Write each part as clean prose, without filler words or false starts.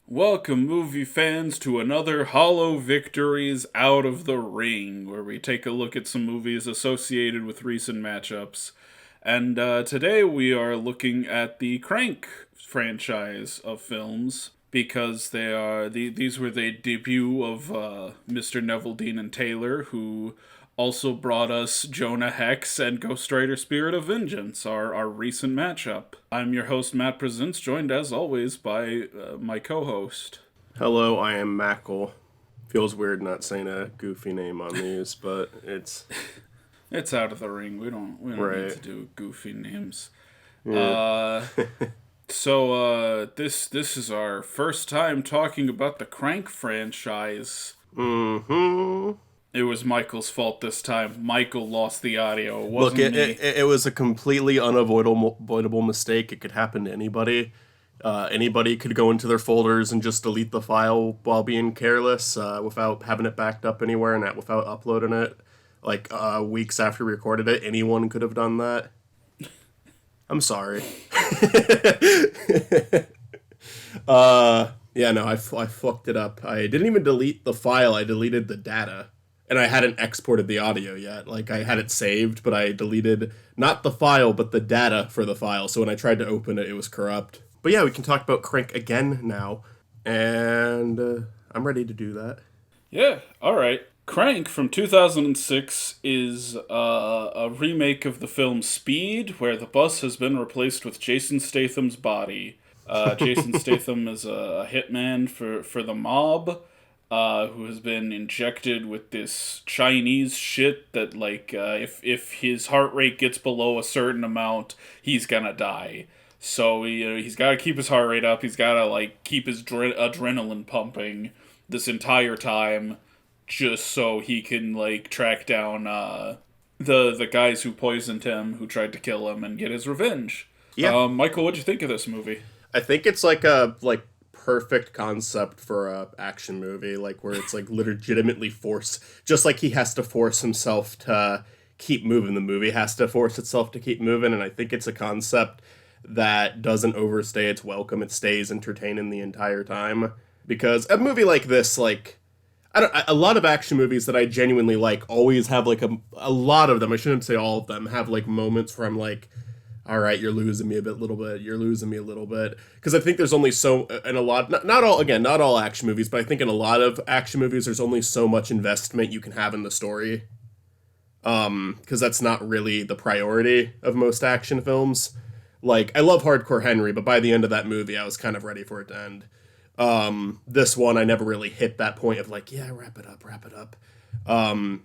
Welcome, movie fans, to another Hollow Victories Out of the Ring, where we take a look at some movies associated with recent matchups. And today we are looking at the Crank franchise of films, because these were the debut of Mr. Neville Dean and Taylor, who also brought us Jonah Hex and Ghost Rider Spirit of Vengeance, our recent matchup. I'm your host, Matt Presents, joined as always by my co host. Hello, I am Makal. Feels weird not saying a goofy name on these, but it's It's out of the ring. We don't need right. to do goofy names. Yeah. Uh, this is our first time talking about the Crank franchise. Mm-hmm. It was Michael's fault this time. Michael lost the audio. It Look, wasn't it, it me. it was a completely unavoidable mistake. It could happen to anybody. Anybody could go into their folders and just delete the file while being careless, without having it backed up anywhere and that without uploading it. Like weeks after we recorded it, anyone could have done that. I'm sorry. Yeah, no, I fucked it up. I didn't even delete the file. I deleted the data, and I hadn't exported the audio yet. Like I had it saved, but I deleted not the file, but the data for the file. So when I tried to open it, it was corrupt. But yeah, we can talk about Crank again now, and I'm ready to do that. Yeah, alright. Crank from 2006 is a remake of the film Speed, where the bus has been replaced with Jason Statham's body. Jason Statham is a hitman for the mob, who has been injected with this Chinese shit that, like, if his heart rate gets below a certain amount, he's gonna die. So he's got to keep his heart rate up. He's got to like keep his adrenaline pumping this entire time, just so he can like track down the guys who poisoned him, who tried to kill him, and get his revenge. Yeah, Michael, what'd you think of this movie? I think it's like a perfect concept for a action movie, like where it's like legitimately force, just like he has to force himself to keep moving. The movie has to force itself to keep moving, and I think it's a concept that doesn't overstay its welcome. It stays entertaining the entire time because a movie like this, like I don't, a lot of action movies that I genuinely like always have like a lot of them. I shouldn't say all of them have like moments where I'm like, all right, you're losing me a bit, little bit. You're losing me a little bit because I think there's only so in a lot, not all again, not all action movies, but I think in a lot of action movies, there's only so much investment you can have in the story. Because that's not really the priority of most action films. Like I love Hardcore Henry, but by the end of that movie, I was kind of ready for it to end. This one, I never really hit that point of like, yeah, wrap it up, wrap it up. Um,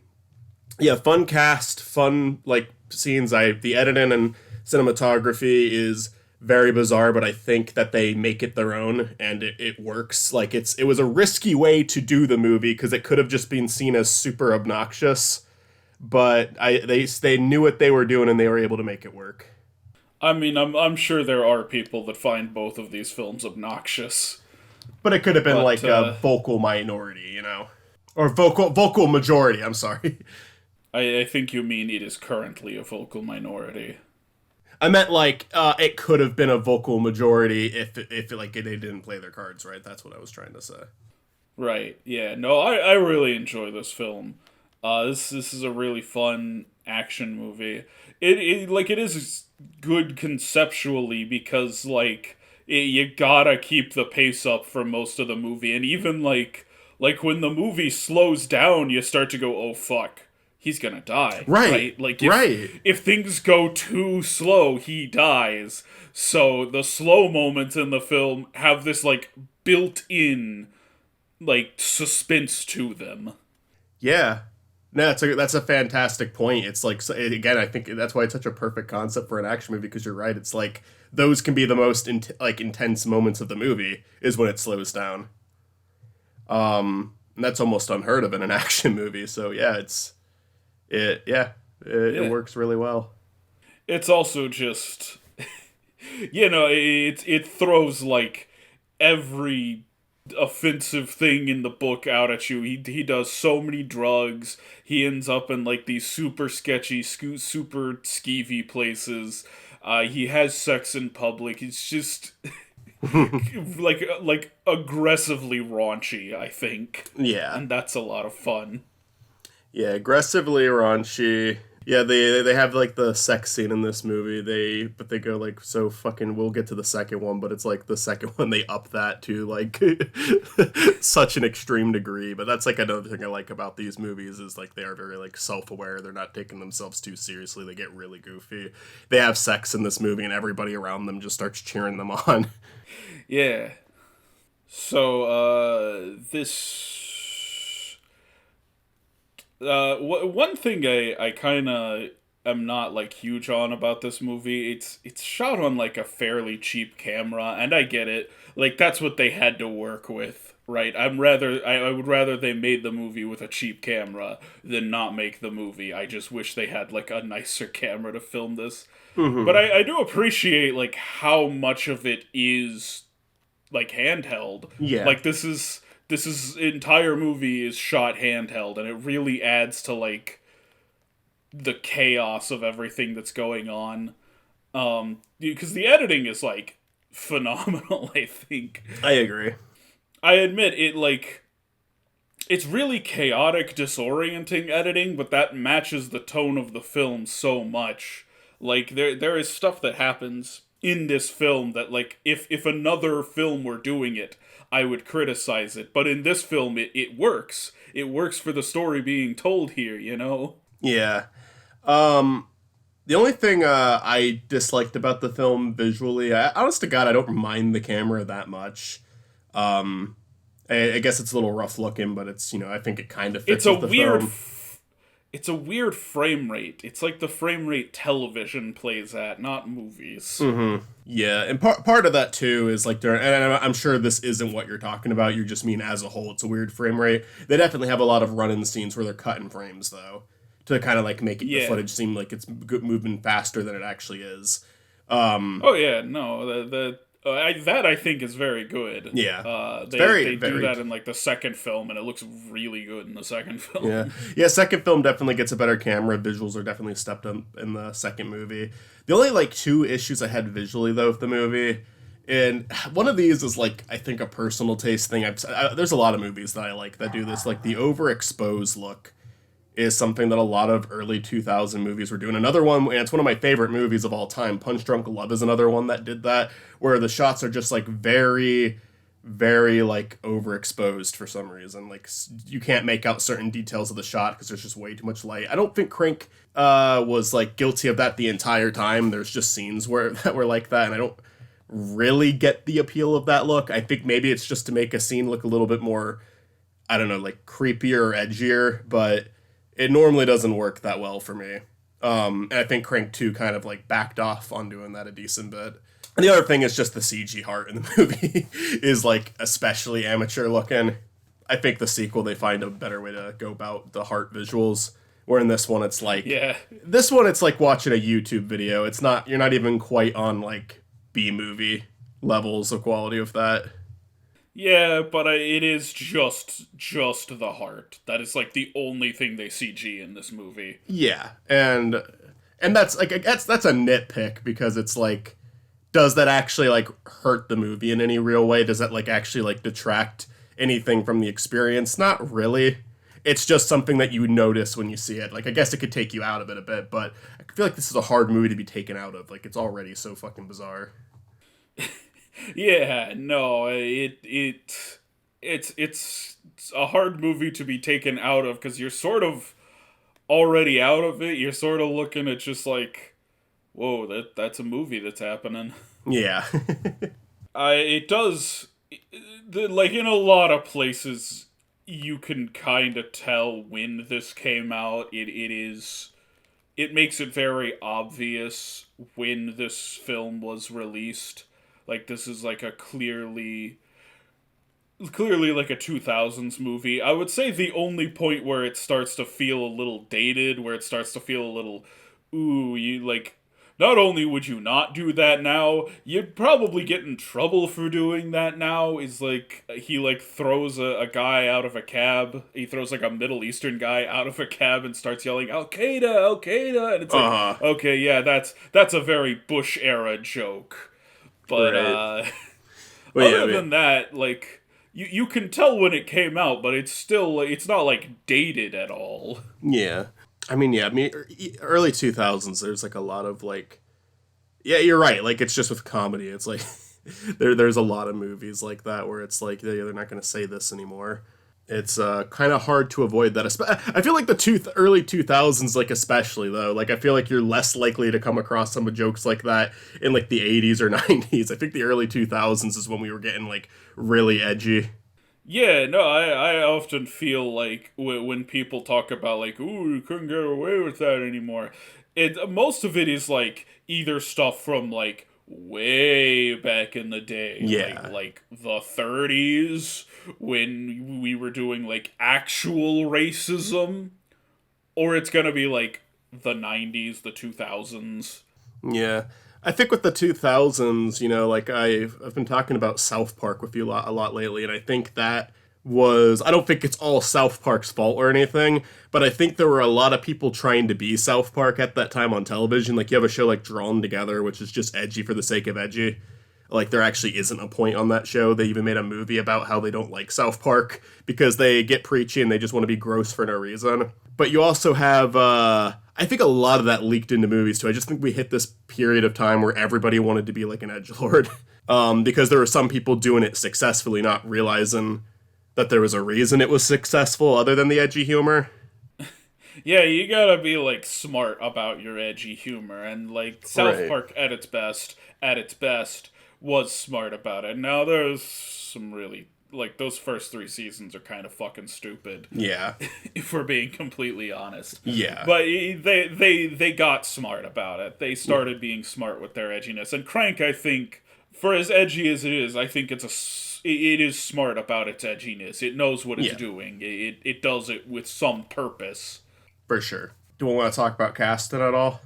yeah, fun cast, fun like scenes. The editing and cinematography is very bizarre, but I think that they make it their own and it works. Like it was a risky way to do the movie because it could have just been seen as super obnoxious, but they knew what they were doing and they were able to make it work. I mean, I'm sure there are people that find both of these films obnoxious, But it could have been but like a vocal minority, or vocal majority. I'm sorry. I think you mean it is currently a vocal minority. I meant like it could have been a vocal majority if like they didn't play their cards right. That's what I was trying to say. Right. Yeah. No, I really enjoy this film. This is a really fun action movie. It is good conceptually because you gotta keep the pace up for most of the movie, and even like when the movie slows down, you start to go, oh fuck, he's gonna die, Right, right? Like right. if things go too slow, he dies. So the slow moments in the film have this like built in like suspense to them. Yeah. No, that's a fantastic point. It's like again, I think that's why it's such a perfect concept for an action movie because you're right. It's like those can be the most like intense moments of the movie is when it slows down. And that's almost unheard of in an action movie. So yeah, it Yeah. works really well. It's also just it throws like every offensive thing in the book out at you. He does so many drugs. He ends up in like these super sketchy, super skeevy places. He has sex in public. It's just like aggressively raunchy, I think, Yeah. and that's a lot of fun. Yeah, aggressively raunchy. Yeah, they have like the sex scene in this movie. They go like so fucking. We'll get to the second one, but it's like the second one they up that to like such an extreme degree. But that's like another thing I like about these movies is like they are very like self aware. They're not taking themselves too seriously. They get really goofy. They have sex in this movie, and everybody around them just starts cheering them on. Yeah. So this one thing I kind of am not like huge on about this movie. It's shot on like a fairly cheap camera, and I get it. Like that's what they had to work with, right? I would rather they made the movie with a cheap camera than not make the movie. I just wish they had like a nicer camera to film this. But Hmm. I do appreciate like how much of it is like handheld. Yeah. Like this is entire movie is shot handheld, and it really adds to like the chaos of everything that's going on. Because the editing is like phenomenal. I think I agree. I admit it like it's really chaotic, disorienting editing, but that matches the tone of the film so much. Like there is stuff that happens in this film that like if another film were doing it, I would criticize it. But in this film it works. It works for the story being told here, you know? Yeah. Um, the only thing I disliked about the film visually, honest to God, I don't mind the camera that much. Um, I guess it's a little rough looking, but it's I think it kind of It's fits a with the weird film. f- it's a weird frame rate. It's like the frame rate television plays at, not movies. Yeah, and part of that too is like and I'm sure this isn't what you're talking about. You just mean as a whole, it's a weird frame rate. They definitely have a lot of run-in scenes where they're cutting frames though, to kind of like make the Yeah. footage seem like it's moving faster than it actually is. Oh yeah, no, that I think is very good. Yeah, it's They very they do very that in like the second film, and it looks really good in the second Yeah, film. yeah. Second film definitely gets a better camera. Visuals are definitely stepped up in the second movie. The only like two issues I had visually though with the movie, and one of these is like I think a personal taste thing. There's a lot of movies that I like that do this. Like the overexposed look is something that a lot of early 2000 movies were doing. Another one, and it's one of my favorite movies of all time. Punch Drunk Love is another one that did that, where the shots are just like very like overexposed for some reason. Like you can't make out certain details of the shot because there's just way too much light. I don't think Crank was like guilty of that the entire time. There's just scenes where that were like that, and I don't really get the appeal of that look. I think maybe it's just to make a scene look a little bit more, I don't know, like creepier or edgier, but it normally doesn't work that well for me. And I think Crank 2 kind of like backed off on doing that a decent bit. And the other thing is just the CG heart in the movie is like especially amateur looking. I think the sequel they find a better way to go about the heart visuals. Where in Yeah, this one it's like watching a YouTube video. It's not you're not even quite on like B movie levels of quality of that. yeah, but it is just the heart. That is like the only thing they CG in this movie. Yeah, and that's like that's a nitpick because it's like, does that actually like hurt the movie in any real way? Does that like actually like detract anything from the experience? Not really. It's just something that you notice when you see it. Like I guess it could take you out of it a bit, but I feel like this is a hard movie to be taken out of. Like it's already so fucking bizarre. Yeah, no, it's a hard movie to be taken out of because you're sort of already out of it. You're sort of looking at just like, whoa, that's a movie that's happening. Yeah. I it does like in a lot of places you can kind of tell when this came out. It makes it very obvious when this film was released. Like this is like a clearly like a 2000s movie. I would say the only point where it starts to feel a little dated, where it starts to feel a little, ooh, you like, not only would you not do that now, you'd probably get in trouble for doing that now, is like, he like throws a guy out of a cab. He throws like a Middle Eastern guy out of a cab and starts yelling, Al Qaeda, Al Qaeda. And it's like, Uh huh. okay, yeah, that's a very Bush era joke. But, Right. But yeah, I Other mean, than that, like you can tell when it came out, but it's still like, it's not like dated at all. yeah. I mean, early 2000s, there's like a lot of like, yeah, you're right. Like, it's just with comedy. It's like, there's a lot of movies like that where it's like, they're not going to say this anymore. It's kind of hard to avoid that. I feel like the early 2000s, like especially though, like I feel like you're less likely to come across some of jokes like that in like the 80s or 90s. I think the early 2000s is when we were getting like really edgy. Yeah, no, I often feel like when people talk about like, ooh, you couldn't get away with that anymore. Most of it is like either stuff from like way back in the day, Yeah, like the 30s when we were doing like actual racism, or it's gonna be like the 90s, the 2000s. yeah. I think with the 2000s, like I've been talking about South Park with you a lot lately, and I think that was I don't think it's all South Park's fault or anything, but I think there were a lot of people trying to be South Park at that time on television. Like you have a show like Drawn Together, which is just edgy for the sake of edgy. Like there actually isn't a point on that show. They even made a movie about how they don't like South Park because they get preachy and they just want to be gross for no reason. But you also have I think a lot of that leaked into movies too. I just think we hit this period of time where everybody wanted to be like an edgelord. Because there were some people doing it successfully, not realizing that there was a reason it was successful other than the edgy humor. Yeah, you gotta be like smart about your edgy humor, and like South Right. Park at its best, was smart about it. Now there's some really like those first three seasons are kind of fucking stupid, Yeah. if we're being completely honest. Yeah. But they got smart about it. They started being smart with their edginess, and Crank, I think, for as edgy as it is, I think it is smart about its edginess. It knows what it's Yeah. doing. It does it with some purpose. For sure. Do we want to talk about casting at all?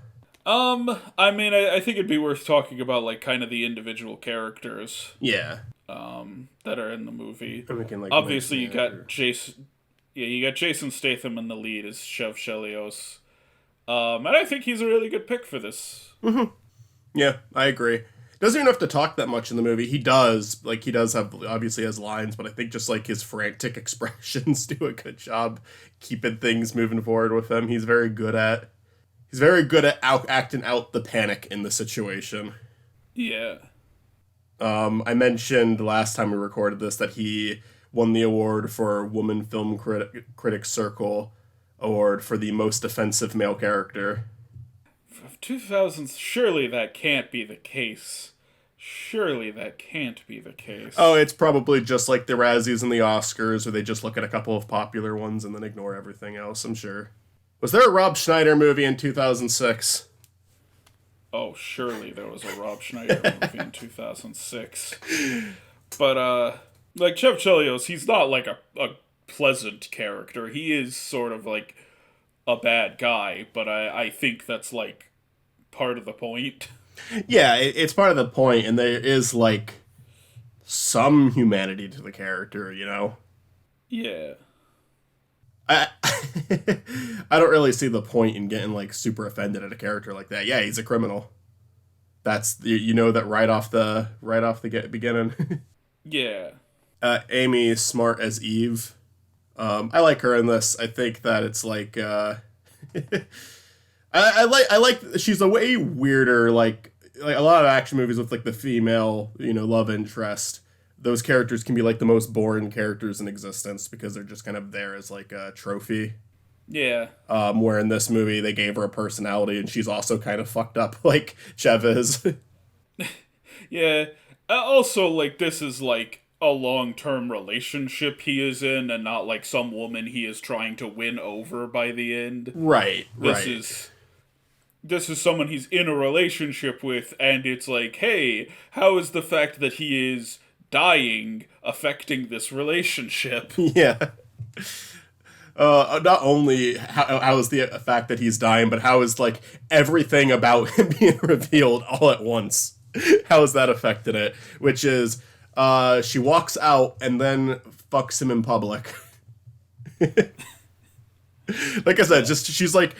I mean, I think it'd be worth talking about like kind of the individual characters Yeah. that are in the movie. And we can like Obviously, mention you it. got Jason. Yeah, you got Jason Statham in the lead as Chev Chelios. And I think he's a really good pick for this. Yeah, I agree. Doesn't even have to talk that much in the movie. He does. Like, he does have, obviously, has lines, but I think just, like, his frantic expressions do a good job keeping things moving forward with him. He's very good at acting out the panic in the situation. Yeah. I mentioned last time we recorded this that he won the award for Woman Film Critics Circle Award for the most offensive male character. 2000s, surely that can't be the case. Surely that can't be the case. Oh, it's probably just like the Razzies and the Oscars, where they just look at a couple of popular ones and then ignore everything else, I'm sure. Was there a Rob Schneider movie in 2006? Oh, surely there was a Rob Schneider movie in 2006. But, like, Chev Chelios, he's not, like, a pleasant character. He is sort of, like, a bad guy, but I think that's, like, part of the point. Yeah, it's part of the point, and there is, like, some humanity to the character, you know? Yeah. I, I don't really see the point in getting, like, super offended at a character like that. Yeah, he's a criminal. That's, you know that right off the beginning. Yeah. Amy Smart as Eve. I like her in this. I think that it's like I like she's a way weirder like a lot of action movies with like the female love interest. Those characters can be like the most boring characters in existence because they're just kind of there as like a trophy. Yeah. Where in this movie they gave her a personality and she's also kind of fucked up like Chev is. Yeah. Also, like, this is, like, a long-term relationship he is in and not, like, some woman he is trying to win over by the end. Right, This right. is... This is someone he's in a relationship with, and it's like, hey, how is the fact that he is dying affecting this relationship? Yeah. Not only how is the fact that he's dying, but how is like everything about him being revealed all at once? How has that affected it? Which is, she walks out and then fucks him in public. Like I said, just she's like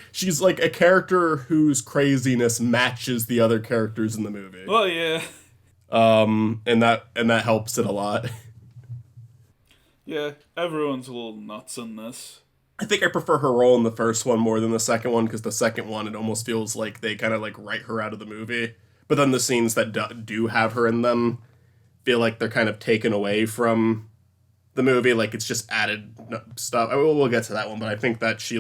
a character whose craziness matches the other characters in the movie. Well, yeah. And that helps it a lot. Yeah, everyone's a little nuts in this. I think I prefer her role in the first one more than the second one, because the second one, it almost feels like they kind of like write her out of the movie. But then the scenes that do have her in them feel like they're kind of taken away from the movie. Like it's just added stuff. We'll get to that one, but I think that she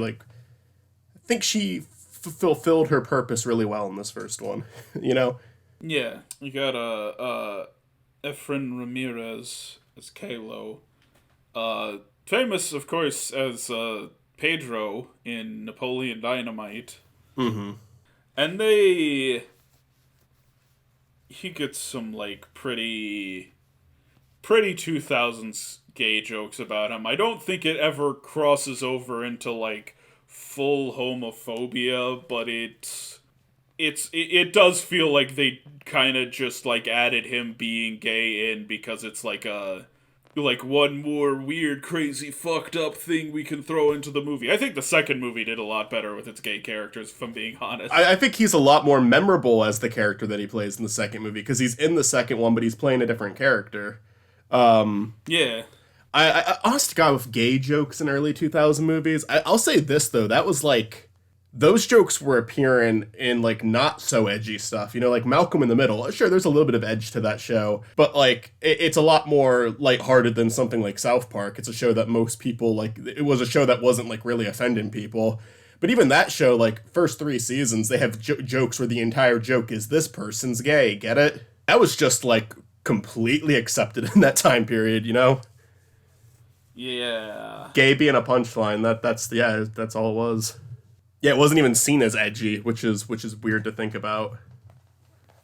fulfilled her purpose really well in this first one. you know? Yeah, you got Efren Ramirez as Kalo. Famous, of course, as Pedro in Napoleon Dynamite. Mm-hmm. And he gets some, like, pretty 2000s gay jokes about him. I don't think it ever crosses over into, like, full homophobia, but it does feel like they kind of just, like, added him being gay in because it's like one more weird, crazy, fucked up thing we can throw into the movie. I think the second movie did a lot better with its gay characters, if I'm being honest. I think he's a lot more memorable as the character that he plays in the second movie, because he's in the second one, but he's playing a different character. Yeah. I honest to God, with gay jokes in early 2000 movies, I'll say this though, that was like, those jokes were appearing in like not so edgy stuff, like Malcolm in the Middle. Sure, there's a little bit of edge to that show, but like it's a lot more lighthearted than something like South Park. It's a show that most people like. It was a show that wasn't like really offending people. But even that show, like first 3 seasons, they have jokes where the entire joke is this person's gay. Get it? That was just like completely accepted in that time period. Yeah. Gay being a punchline. That's all it was. Yeah, it wasn't even seen as edgy, which is weird to think about.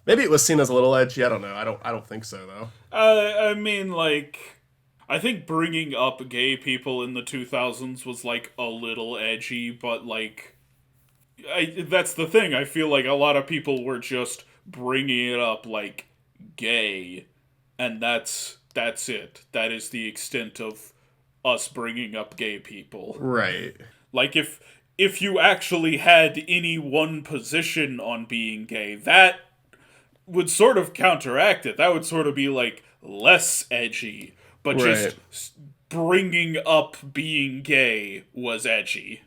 Maybe it was seen as a little edgy. I don't know. I don't think so though. I mean, like, I think bringing up gay people in the 2000s was like a little edgy, but like, that's the thing. I feel like a lot of people were just bringing it up like gay, and that's it. That is the extent of us bringing up gay people. Right. Like if you actually had any one position on being gay, that would sort of counteract it. That would sort of be like less edgy, but Right. just bringing up being gay was edgy.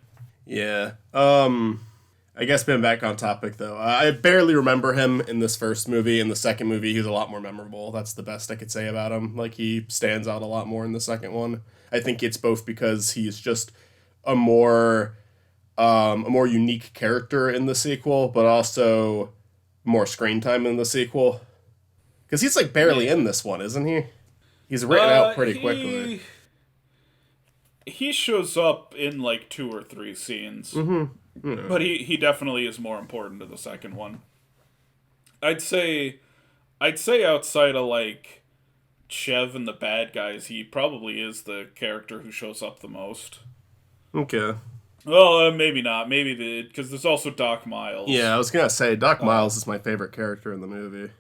Yeah. I guess being back on topic though, I barely remember him in this first movie. In the second movie, he's a lot more memorable. That's the best I could say about him. Like he stands out a lot more in the second one. I think it's both because he's just a more unique character in the sequel, but also more screen time in the sequel. Because he's like barely in this one, isn't he? He's written out pretty quickly. He shows up in like 2 or 3 scenes, Yeah. but he definitely is more important to the second one. I'd say outside of like Chev and the bad guys, he probably is the character who shows up the most. Okay. Well, maybe not. Maybe because there's also Doc Miles. Yeah, I was gonna say Doc Miles is my favorite character in the movie.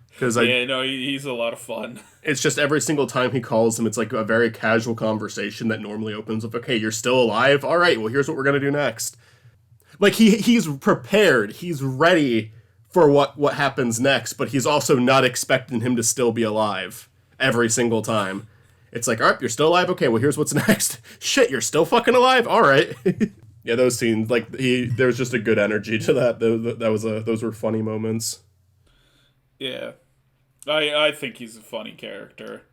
Because he's a lot of fun. it's just every single time he calls him, it's like a very casual conversation that normally opens with, "Okay, you're still alive. All right, well, here's what we're gonna do next." Like he's prepared. He's ready for what happens next, but he's also not expecting him to still be alive every single time. It's like, all right, you're still alive. Okay, well, here's what's next. Shit, you're still fucking alive. All right. Yeah, those scenes, like there's just a good energy to that. Those were funny moments. Yeah, I think he's a funny character.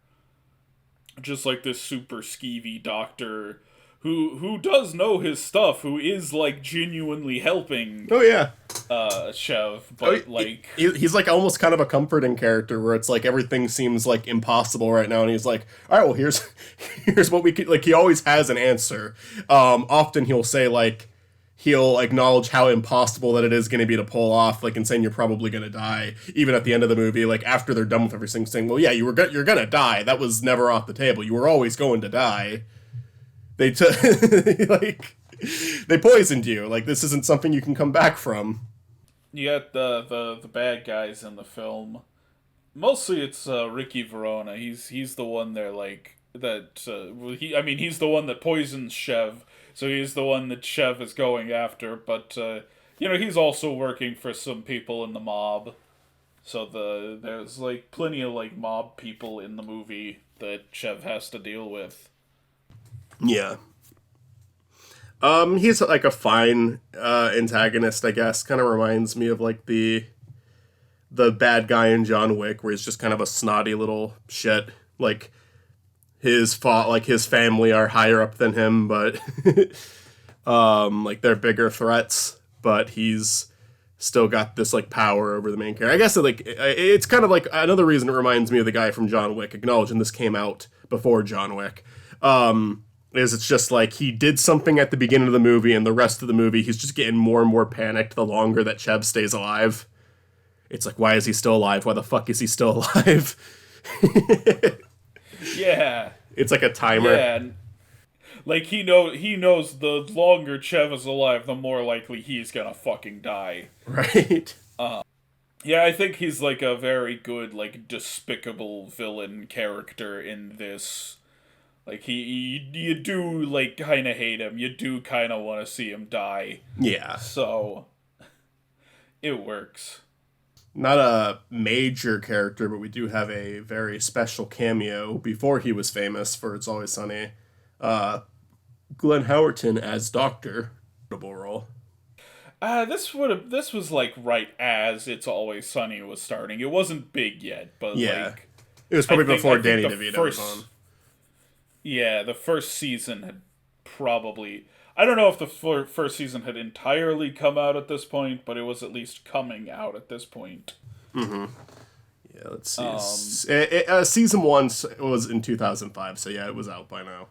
Just like this super skeevy doctor who does know his stuff, who is like genuinely helping. Oh yeah. Chev, but he's like almost kind of a comforting character where it's like everything seems like impossible right now, and he's like, all right, well, here's what we could, like, he always has an answer. Often he'll say like, he'll acknowledge how impossible that it is going to be to pull off, like, and saying you're probably going to die, even at the end of the movie, like after they're done with everything, saying, well, yeah, you're going to die. That was never off the table. You were always going to die. They like, they poisoned you. Like, this isn't something you can come back from. You got the bad guys in the film. Mostly it's Ricky Verona. He's the one there, like, that he's the one that poisons Chev, so he's the one that Chev is going after, but he's also working for some people in the mob. So there's like plenty of like mob people in the movie that Chev has to deal with. Yeah. He's like a fine antagonist, I guess. Kind of reminds me of like the bad guy in John Wick, where he's just kind of a snotty little shit. Like his family are higher up than him, but like they're bigger threats. But he's still got this like power over the main character. I guess it's kind of like another reason it reminds me of the guy from John Wick. Acknowledging this came out before John Wick. Is it's just like he did something at the beginning of the movie, and the rest of the movie he's just getting more and more panicked the longer that Chev stays alive. It's like, why is he still alive? Why the fuck is he still alive? Yeah. It's like a timer. Yeah. Like he knows the longer Chev is alive, the more likely he's gonna fucking die. Right? Yeah, I think he's like a very good, like, despicable villain character in this. Like you do like kind of hate him. You do kind of want to see him die. Yeah. So it works. Not a major character, but we do have a very special cameo before he was famous for It's Always Sunny. Glenn Howerton as Doctor. Notable role. This was like right as It's Always Sunny was starting. It wasn't big yet, but Yeah. like It was probably before I think Danny DeVito was on. Yeah, the first season had probably. I don't know if the first season had entirely come out at this point, but it was at least coming out at this point. Yeah, let's see. Season 1 was in 2005, so yeah, it was out by now.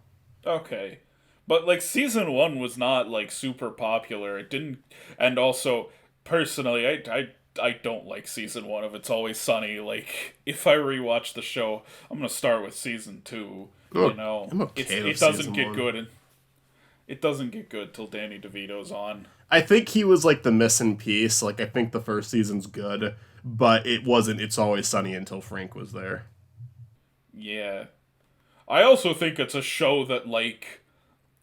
Okay. But, like, season 1 was not, like, super popular. It didn't. And also, personally, I don't like season 1 of It's Always Sunny. Like, if I rewatch the show, I'm gonna start with season 2. Oh, You know? I'm okay with it doesn't season get 1. good. It doesn't get good till Danny DeVito's on. I think he was like the missing piece. Like, I think the first season's good, but it wasn't It's Always Sunny until Frank was there. Yeah. I also think it's a show that, like,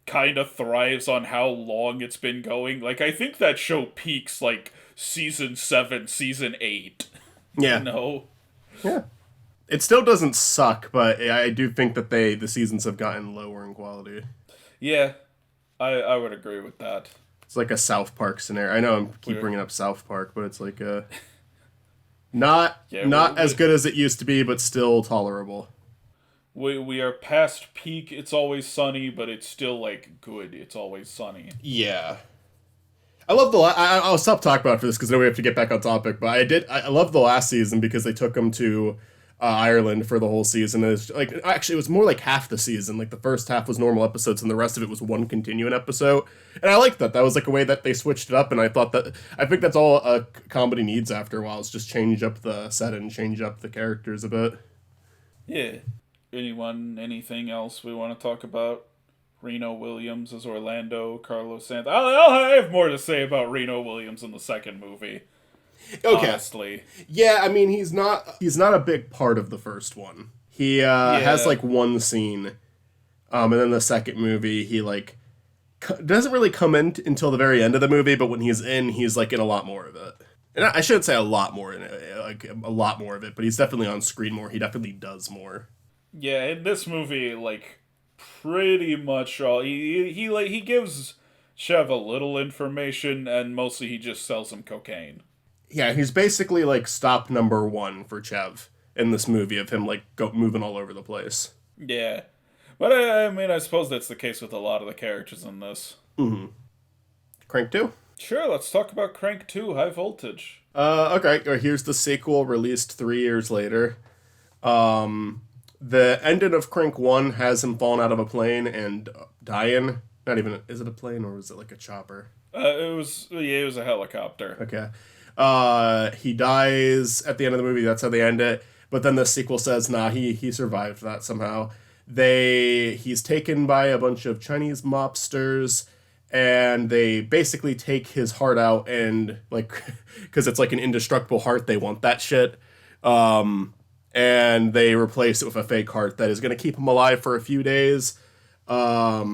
kind of thrives on how long it's been going. Like, I think that show peaks, like, season 7, season 8. Yeah. You know? Yeah. It still doesn't suck, but I do think that the seasons have gotten lower in quality. Yeah. I would agree with that. It's like a South Park scenario. I know keep bringing up South Park, but it's like not as good as it used to be, but still tolerable. We are past peak It's Always Sunny, but it's still, like, good It's Always Sunny. Yeah. I love I'll stop talking about it for this because then we have to get back on topic. But I love the last season because they took them to Ireland for the whole season. It's like actually it was more like half the season. Like the first half was normal episodes and the rest of it was one continuing episode. And I liked that. That was like a way that they switched it up. And I think that's all a comedy needs after a while. Is just change up the setting, change up the characters a bit. Yeah. Anything else we want to talk about? Reno Williams as Orlando, Carlos Santos. I have more to say about Reno Williams in the second movie. Okay. Honestly. Yeah, I mean he's not a big part of the first one. He has like one scene, and then the second movie he like doesn't really come in until the very end of the movie. But when he's in, he's like in a lot more of it. And I shouldn't say a lot more in it, like a lot more of it, but he's definitely on screen more. He definitely does more. Yeah, in this movie, like, pretty much all he gives Chev a little information, and mostly he just sells him cocaine. Yeah, he's basically like stop number 1 for Chev in this movie of him like moving all over the place. Yeah, but I mean, I suppose that's the case with a lot of the characters in this. Mm-hmm. Crank 2? Sure, let's talk about Crank 2, High Voltage. Okay, here's the sequel released 3 years later. The ending of Crank 1 has him falling out of a plane and dying. Not even, is it a plane or was it like a chopper? It was a helicopter. Okay. He dies at the end of the movie, that's how they end it. But then the sequel says, nah, he survived that somehow. He's taken by a bunch of Chinese mobsters, and they basically take his heart out and, like, because it's like an indestructible heart, they want that shit. And they replace it with a fake heart that is going to keep him alive for a few days, but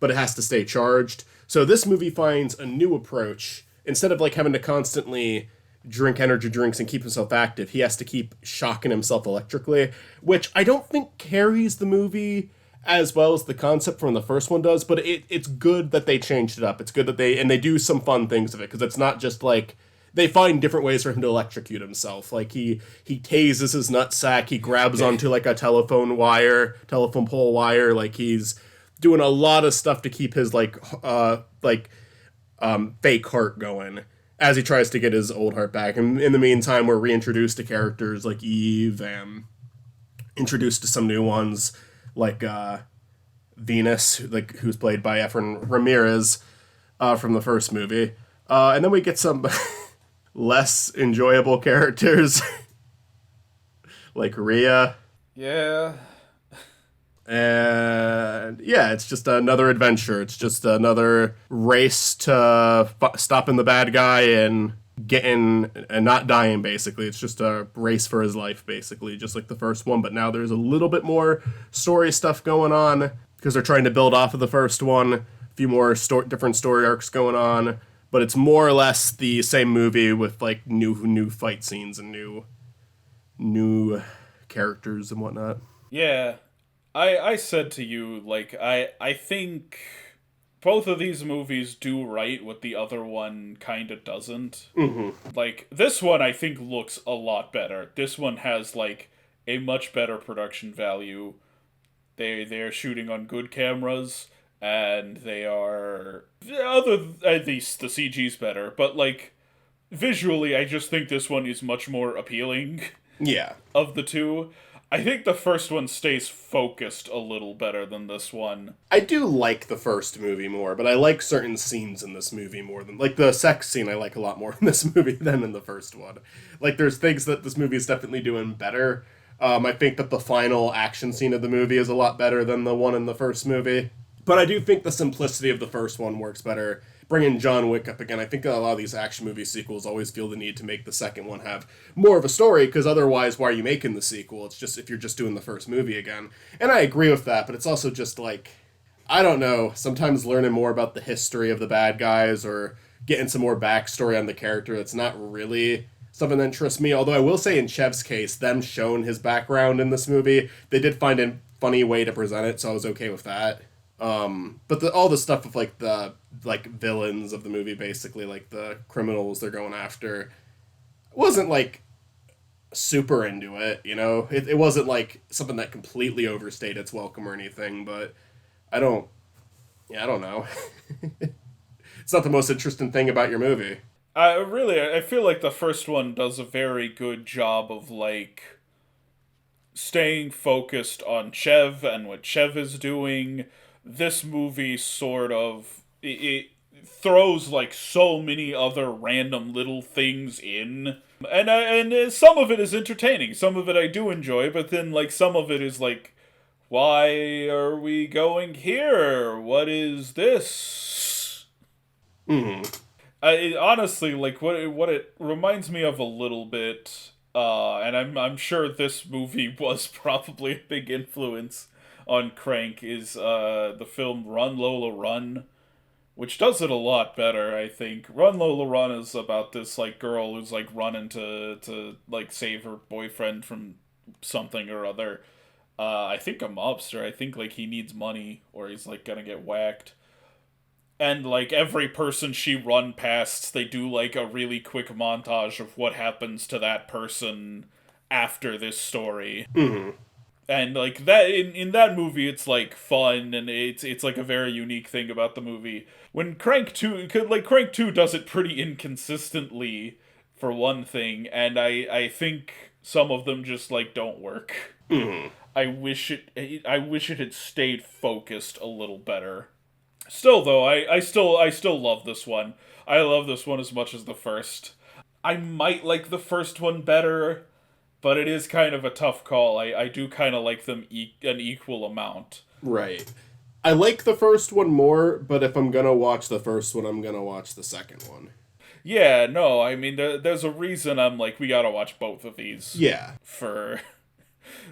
it has to stay charged. So this movie finds a new approach. Instead of like having to constantly drink energy drinks and keep himself active. He has to keep shocking himself electrically, which I don't think carries the movie as well as the concept from the first one does, but it's good that they changed it up. It's good that they do some fun things of it, because it's not just like they find different ways for him to electrocute himself. Like he tases his nutsack, he grabs onto like a telephone pole wire, like he's doing a lot of stuff to keep his fake heart going as he tries to get his old heart back. And in the meantime, we're reintroduced to characters like Eve and introduced to some new ones like Venus, like who's played by Efren Ramirez from the first movie. And then we get some less enjoyable characters like Rhea. Yeah. And yeah, it's just another adventure. It's just another race to stopping the bad guy and getting and not dying, basically. It's just a race for his life, basically, just like the first one. But now there's a little bit more story stuff going on because they're trying to build off of the first one. A few more different story arcs going on, but it's more or less the same movie with like new fight scenes and new characters and whatnot. Yeah. I said to you, like, I think both of these movies do right what the other one kind of doesn't. Mm-hmm. Like, this one I think looks a lot better. This one has, like, a much better production value. They're shooting on good cameras, and they are... at least the CG's better, but, like, visually I just think this one is much more appealing Yeah. of the two. I think the first one stays focused a little better than this one. I do like the first movie more, but I like certain scenes in this movie more than... Like, the sex scene I like a lot more in this movie than in the first one. Like, there's things that this movie is definitely doing better. I think that the final action scene of the movie is a lot better than the one in the first movie. But I do think the simplicity of the first one works better. Bringing John Wick up again, I think a lot of these action movie sequels always feel the need to make the second one have more of a story, because otherwise, why are you making the sequel? It's just if you're just doing the first movie again. And I agree with that, but it's also just like, I don't know, sometimes learning more about the history of the bad guys or getting some more backstory on the character, that's not really something that interests me. Although I will say in Chev's case, them showing his background in this movie, they did find a funny way to present it, so I was okay with that. But all the stuff of like the villains of the movie, basically like the criminals they're going after, wasn't like super into it. You know, it wasn't like something that completely overstayed its welcome or anything. But I don't, I don't know. It's not the most interesting thing about your movie. I feel like the first one does a very good job of like staying focused on Chev and what Chev is doing. This movie sort of it throws like so many other random little things in, and some of it is entertaining. Some of it I do enjoy, but then like some of it is like, why are we going here? What is this? Hmm. Honestly, like what it reminds me of a little bit, and I'm sure this movie was probably a big influence on Crank, is the film Run Lola Run, which does it a lot better, I think. Run Lola Run is about this like girl who's like running to like save her boyfriend from something or other. I think a mobster. I think like he needs money or he's like gonna get whacked. And like every person she run past, they do like a really quick montage of what happens to that person after this story. Hmm. And like that in that movie it's like fun, and it's like a very unique thing about the movie. When Crank 2, like Crank 2 does it pretty inconsistently for one thing, and I think some of them just like don't work. Hmm. I wish it had stayed focused a little better. Still though, I still love this one. I love this one as much as the first. I might like the first one better, but it is kind of a tough call. I do kind of like them an equal amount. Right. I like the first one more, but if I'm gonna watch the first one, I'm gonna watch the second one. Yeah, no, I mean there's a reason I'm like we gotta watch both of these Yeah. for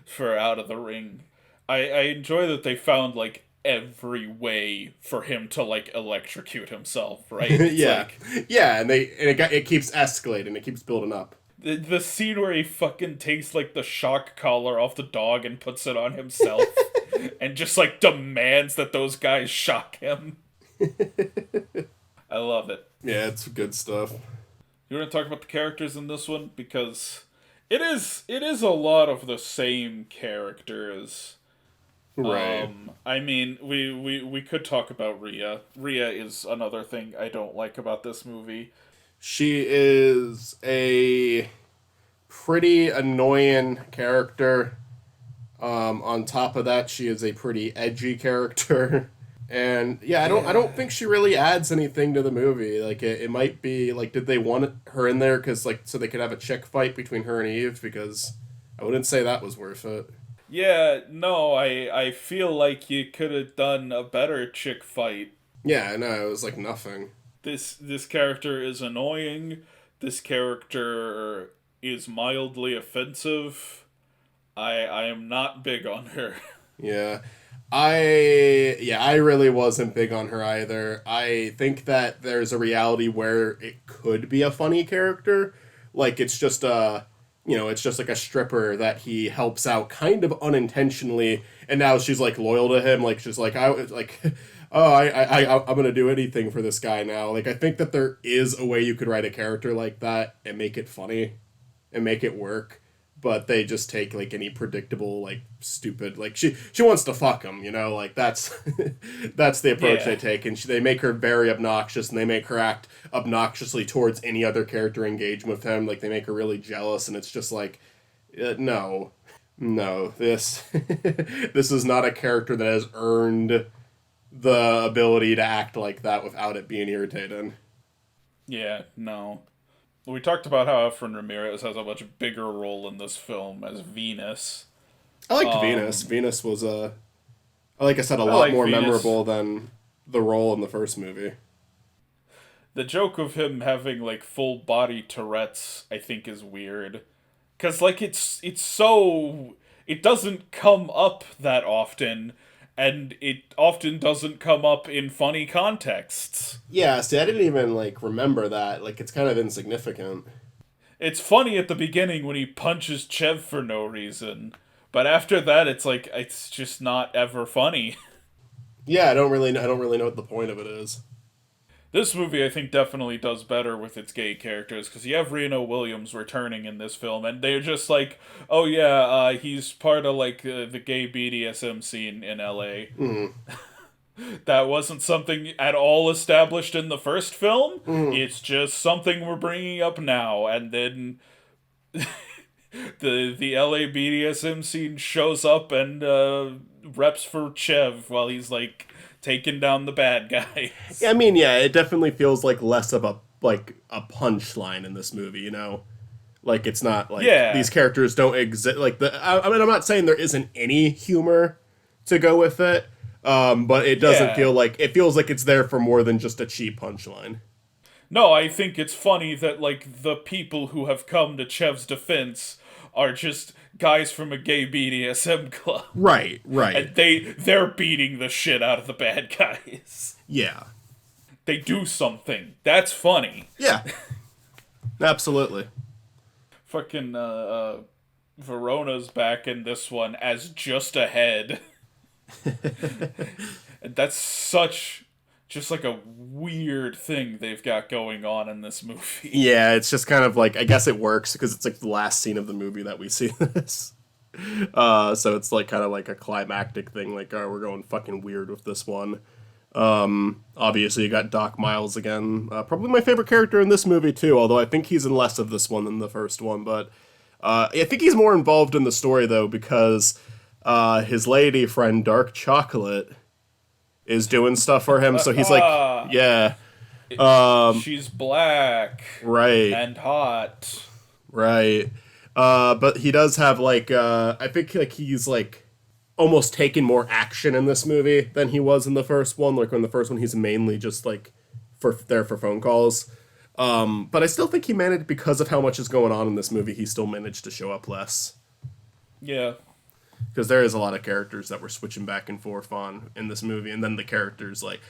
for Out of the Ring. I enjoy that they found like every way for him to like electrocute himself, right? It's Yeah, like yeah, and it keeps escalating, it keeps building up. the scene where he fucking takes like the shock collar off the dog and puts it on himself and just like demands that those guys shock him. I love it. Yeah, it's good stuff. You want to talk about the characters in this one because it is a lot of the same characters. Right. I mean, we could talk about Rhea. Rhea is another thing I don't like about this movie. She is a pretty annoying character. On top of that, she is a pretty edgy character. And yeah, I don't think she really adds anything to the movie. Like it might be like, did they want her in there because like so they could have a chick fight between her and Eve? Because I wouldn't say that was worth it. Yeah, no, I feel like you could have done a better chick fight. Yeah, I know, it was like nothing. This character is annoying. This character is mildly offensive. I am not big on her. Yeah. I really wasn't big on her either. I think that there's a reality where it could be a funny character. Like it's just it's just like a stripper that he helps out kind of unintentionally, and now she's like loyal to him. Like she's like I like, oh I'm gonna do anything for this guy now. Like I think that there is a way you could write a character like that and make it funny, and make it work. But they just take like any predictable like stupid like she wants to fuck him, like that's that's the approach Yeah. they take, and they make her very obnoxious, and they make her act obnoxiously towards any other character engaged with him. Like they make her really jealous, and it's just like no, no, this this is not a character that has earned the ability to act like that without it being irritating. Yeah, no. We talked about how Efren Ramirez has a much bigger role in this film as Venus. I liked Venus. Venus was like I said, a I lot like more Venus. memorable than the role in the first movie. The joke of him having like full body Tourette's, I think, is weird. Cause like it's so it doesn't come up that often, and it often doesn't come up in funny contexts. Yeah, see, I didn't even like remember that. Like, it's kind of insignificant. It's funny at the beginning when he punches Chev for no reason, but after that, it's like it's just not ever funny. Yeah, I don't really know what the point of it is. This movie, I think, definitely does better with its gay characters, because you have Reno Williams returning in this film, and they're just like, oh yeah, he's part of, like, the gay BDSM scene in LA. Mm. That wasn't something at all established in the first film. Mm. It's just something we're bringing up now, and then the LA BDSM scene shows up and reps for Chev while he's, like, taking down the bad guys. I mean, yeah, it definitely feels like less of a punchline in this movie. Like it's not like Yeah. these characters don't exist. Like I mean, I'm not saying there isn't any humor to go with it, but it doesn't Yeah. feel like it feels like it's there for more than just a cheap punchline. No, I think it's funny that, like, the people who have come to Chev's defense are just guys from a gay BDSM club. Right, right, And they're beating the shit out of the bad guys. yeah, They do something. That's funny. yeah, absolutely. Fucking Verona's back in this one as just a head. And that's such just like a weird thing they've got going on in this movie. Yeah, it's just kind of like, I guess it works because it's like the last scene of the movie that we see this. So it's like kind of like a climactic thing, like, oh, we're going fucking weird with this one. Obviously you got Doc Miles again, probably my favorite character in this movie too, although I think he's in less of this one than the first one, but I think he's more involved in the story though, because his lady friend Dark Chocolate is doing stuff for him, so he's like, yeah, She's black. right, And hot. right. But he does have like, I think like he's like almost taking more action in this movie than he was in the first one. Like in the first one, he's mainly just like there for phone calls. But I still think he managed, because of how much is going on in this movie, he still managed to show up less. Yeah. because there is a lot of characters that we're switching back and forth on in this movie, and then the characters like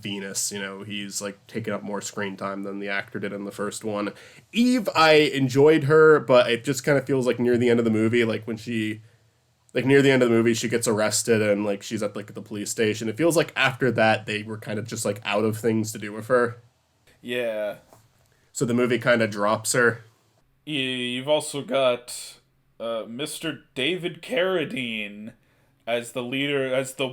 Venus, he's like taking up more screen time than the actor did in the first one. Eve, I enjoyed her, but it just kind of feels like near the end of the movie, like near the end of the movie, she gets arrested and like she's at like the police station. It feels like after that they were kind of just like out of things to do with her, Yeah. so the movie kind of drops her. You've also got Mr. David Carradine as the leader, as the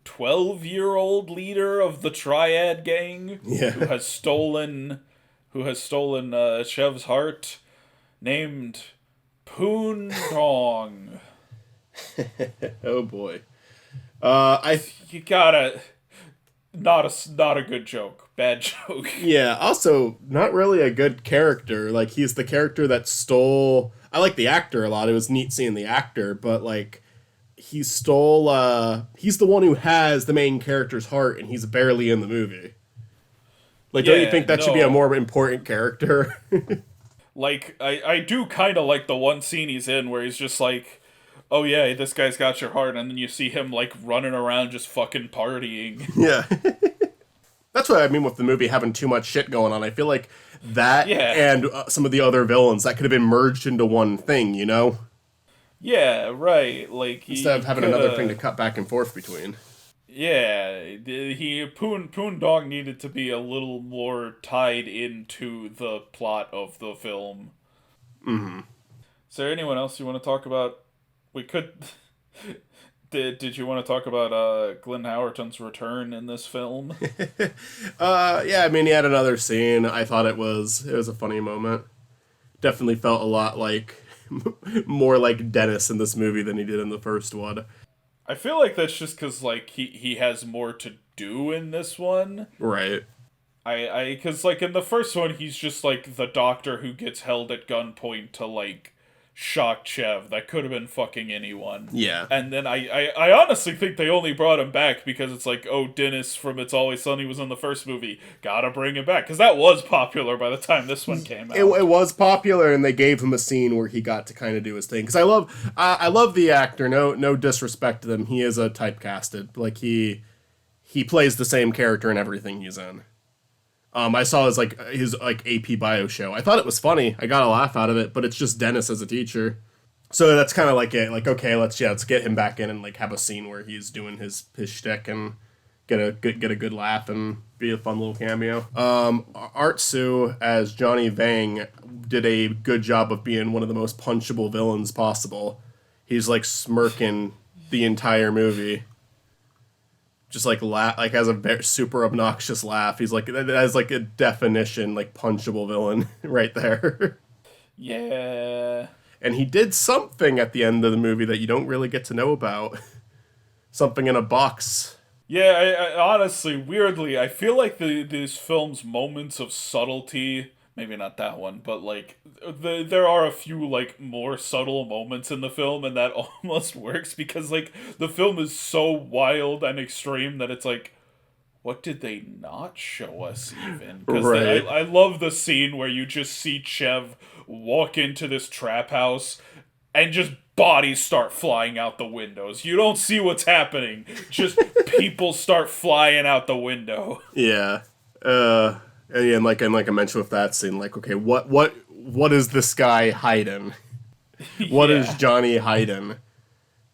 112-year-old leader of the Triad Gang, who Yeah. has stolen, Chev's heart, named Poon Dong. Oh boy. I You gotta not a good joke, bad joke. Yeah, also not really a good character. Like he's the character that stole. I like the actor a lot. It was neat seeing the actor, but like he stole. He's the one who has the main character's heart, and he's barely in the movie. Like, don't you Yeah, think that should be a no. more important character? Like I do kind of like the one scene he's in where he's just like, "Oh yeah, this guy's got your heart," and then you see him like running around just fucking partying. Yeah. That's what I mean with the movie having too much shit going on. I feel like that Yeah. and some of the other villains that could have been merged into one thing, Yeah, right. Like instead of he having could another thing to cut back and forth between. yeah, he Poon Dog needed to be a little more tied into the plot of the film. Mm-hmm. Is there anyone else you want to talk about? We could did you want to talk about Glenn Howerton's return in this film? Yeah, I mean, he had another scene. I thought it was a funny moment. Definitely felt a lot like more like Dennis in this movie than he did in the first one. I feel like that's just because like he has more to do in this one. Right. Because like in the first one, he's just like the doctor who gets held at gunpoint to like shock Chev. That could have been fucking anyone. Yeah. And then I honestly think they only brought him back because it's like, oh, Dennis from It's Always Sunny was in the first movie. Gotta bring him back. Because that was popular by the time this one came out. It was popular, and they gave him a scene where he got to kind of do his thing. Because I love the actor. No disrespect to them. He is a typecasted. Like he plays the same character in everything he's in. I saw his AP Bio show. I thought it was funny. I got a laugh out of it, but it's just Dennis as a teacher. So that's kind of like it. Like, okay, let's get him back in and like have a scene where he's doing his shtick and get a good laugh and be a fun little cameo. Art Sue as Johnny Vang did a good job of being one of the most punchable villains possible. He's like smirking the entire movie. Just like like has a very super obnoxious laugh. He's like that has like a definition like punchable villain right there. Yeah. And he did something at the end of the movie that you don't really get to know about. Something in a box. Yeah, I honestly, weirdly, I feel like these films' moments of subtlety, maybe not that one, but like there are a few like more subtle moments in the film, and that almost works because like the film is so wild and extreme that it's like, what did they not show us even? Because Right. I love the scene where you just see Chev walk into this trap house and just bodies start flying out the windows. You don't see what's happening. Just people start flying out the window. Yeah. And like I mentioned with that scene, like, okay, what is this guy hiding? What is Yeah. Johnny hiding?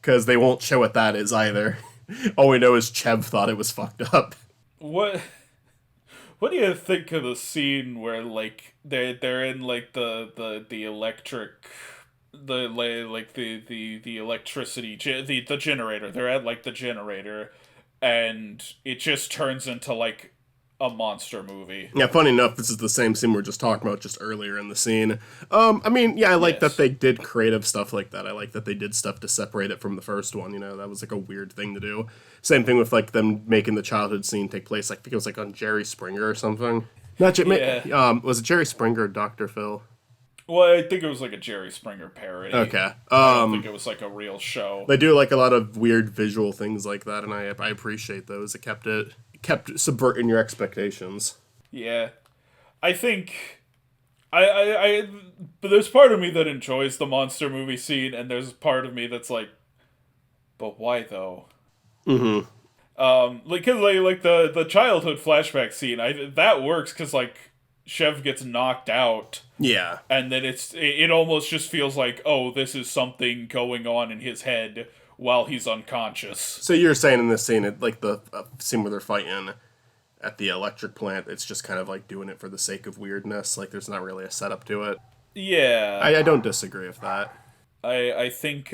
Because they won't show what that is either. All we know is Chev thought it was fucked up. What what do you think of the scene where like they're in like the electric like the electricity the generator. They're at like the generator and it just turns into like a monster movie. Yeah, funny enough, this is the same scene we are just talking about just earlier in the scene. I mean, yeah, I like that Yes. they did creative stuff like that. I like that they did stuff to separate it from the first one. That was like a weird thing to do. Same thing with like them making the childhood scene take place. I think it was like on Jerry Springer or something. Not Yeah. was it Jerry Springer or Dr. Phil? Well, I think it was like a Jerry Springer parody. Okay. I don't think it was like a real show. They do like a lot of weird visual things like that, and I appreciate those. It kept subverting your expectations. Yeah. I think but there's part of me that enjoys the monster movie scene, and there's part of me that's like, but why though? Mm-hmm. Like, cause like the childhood flashback scene, that works because like Chev gets knocked out, Yeah. and then it almost just feels like, oh, this is something going on in his head while he's unconscious. So you're saying in this scene, like the scene where they're fighting at the electric plant, it's just kind of like doing it for the sake of weirdness. Like there's not really a setup to it. Yeah, I don't disagree with that. I think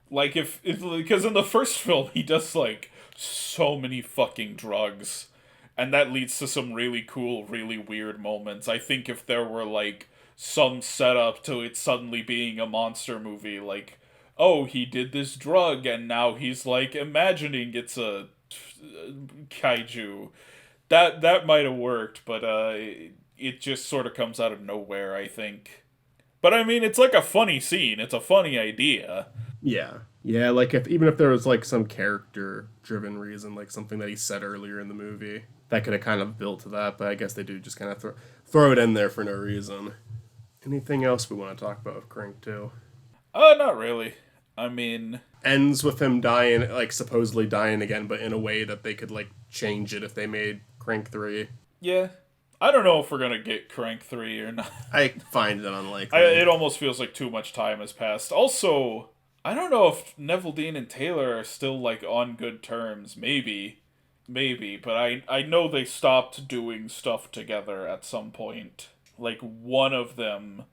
like if because in the first film he does like so many fucking drugs, and that leads to some really cool, really weird moments. I think if there were like some setup to it suddenly being a monster movie, like, oh, he did this drug and now he's like imagining it's a kaiju, that might have worked, but it just sort of comes out of nowhere, I think. But I mean, it's like a funny scene. It's a funny idea. Yeah. Yeah, like if even if there was like some character driven reason, like something that he said earlier in the movie, that could have kind of built to that, but I guess they do just kind of throw it in there for no reason. Anything else we want to talk about with Crank 2? Not really. I mean, Ends with him dying, like supposedly dying again, but in a way that they could like change it if they made Crank 3. yeah. I don't know if we're gonna get Crank 3 or not. I find it unlikely. It almost feels like too much time has passed. Also, I don't know if Neville Dean and Taylor are still like on good terms. Maybe, but I know they stopped doing stuff together at some point. Like one of them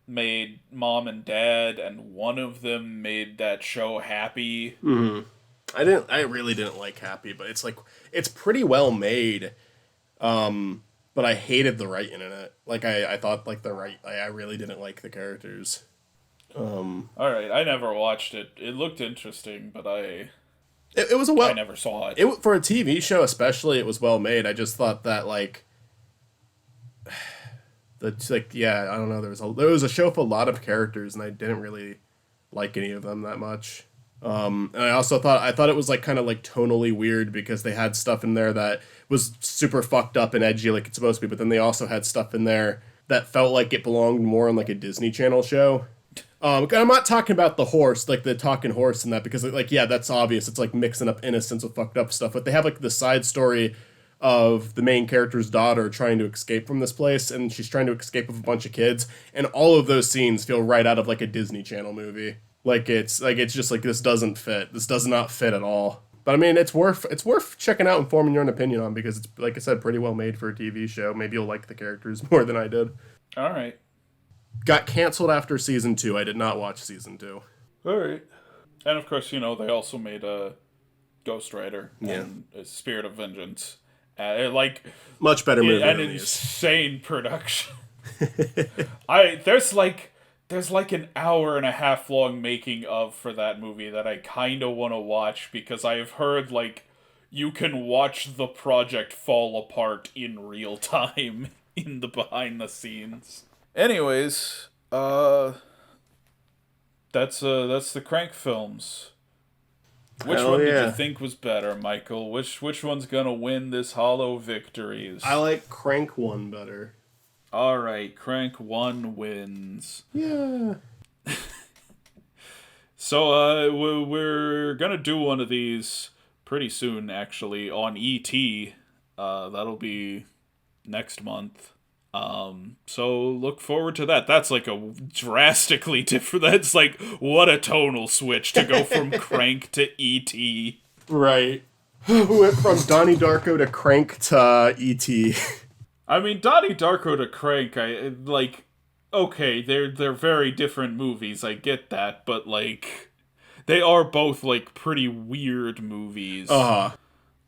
made Mom and Dad, and one of them made that show Happy. Mm-hmm. I really didn't like Happy, but it's like it's pretty well made. But I hated the writing in it. Like I thought like I really didn't like the characters. All right, I never watched it. It looked interesting, but It was a I well never saw it. it for a TV show especially. It was well made. I just thought that like yeah, I don't know. There was a show with a lot of characters, and I didn't really like any of them that much. And I also thought it was like kind of like tonally weird because they had stuff in there that was super fucked up and edgy like it's supposed to be, but then they also had stuff in there that felt like it belonged more on like a Disney Channel show. I'm not talking about the horse, like the talking horse and that, because like yeah, that's obvious. It's like mixing up innocence with fucked up stuff. But they have like the side story of the main character's daughter trying to escape from this place, and she's trying to escape with a bunch of kids, and all of those scenes feel right out of like a Disney Channel movie. It's just like this doesn't fit. This does not fit at all. But I mean, it's worth checking out and forming your own opinion on because it's like I said, pretty well made for a TV show. Maybe you'll like the characters more than I did. All right. Got canceled after season 2. I did not watch season 2. All right. And of course, they also made a Ghost Rider Yeah. and a Spirit of Vengeance. Like Much better movie an than these. insane production. There's like an hour and a half long making of for that movie that I kind of want to watch because I've heard like you can watch the project fall apart in real time in the behind the scenes. Anyways, that's the Crank films. Which Hell one did yeah. you think was better, Michael? Which one's gonna win this Hollow Victories? I like Crank 1 better. All right, Crank 1 wins. Yeah. So we're gonna do one of these pretty soon, actually, on ET. That'll be next month. So look forward to that. That's like a drastically different. That's like what a tonal switch to go from Crank to ET. Right. We went from Donnie Darko to Crank to E.T. I mean, Donnie Darko to Crank, I like. Okay, they're very different movies. I get that, but like, they are both like pretty weird movies Uh-huh.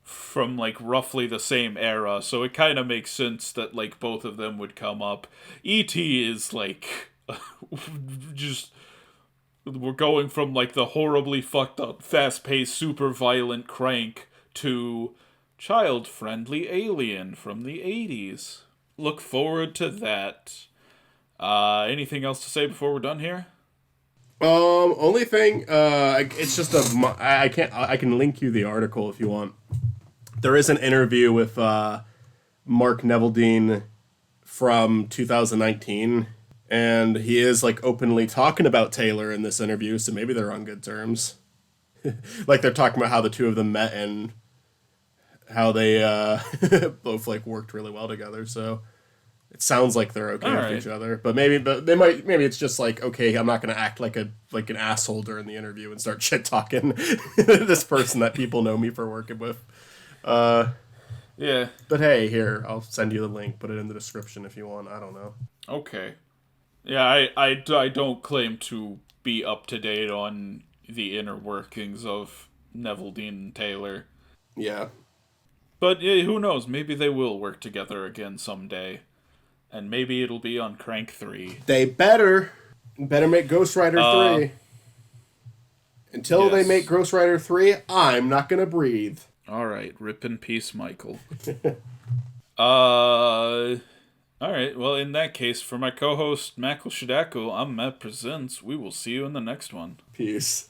from like roughly the same era. So it kind of makes sense that like both of them would come up. E.T. is like just we're going from like the horribly fucked up, fast-paced, super violent Crank to child-friendly Alien from the 80s. Look forward to that. Anything else to say before we're done here? Only thing, it's just I can link you the article if you want. There is an interview with Mark Neveldine from 2019, and he is like openly talking about Taylor in this interview, so maybe they're on good terms. Like they're talking about how the two of them met and how they both like worked really well together. So it sounds like they're All okay with each right. other. But they might, maybe it's just like, okay, I'm not gonna act like an asshole during the interview and start shit talking this person that people know me for working with. Uh, Yeah. but hey, here, I'll send you the link. Put it in the description if you want. I don't know. Okay. Yeah, I don't claim to be up to date on the inner workings of Neville Dean and Taylor. Yeah, But yeah, who knows? Maybe they will work together again someday. And maybe it'll be on Crank 3. they better make Ghost Rider Uh, 3. Until they make yes. Ghost Rider 3, I'm not gonna breathe. Alright, rip in peace, Michael. Uh. Alright, well, in that case, for my co host, Makal Shadaku, I'm Matt Presents. We will see you in the next one. Peace.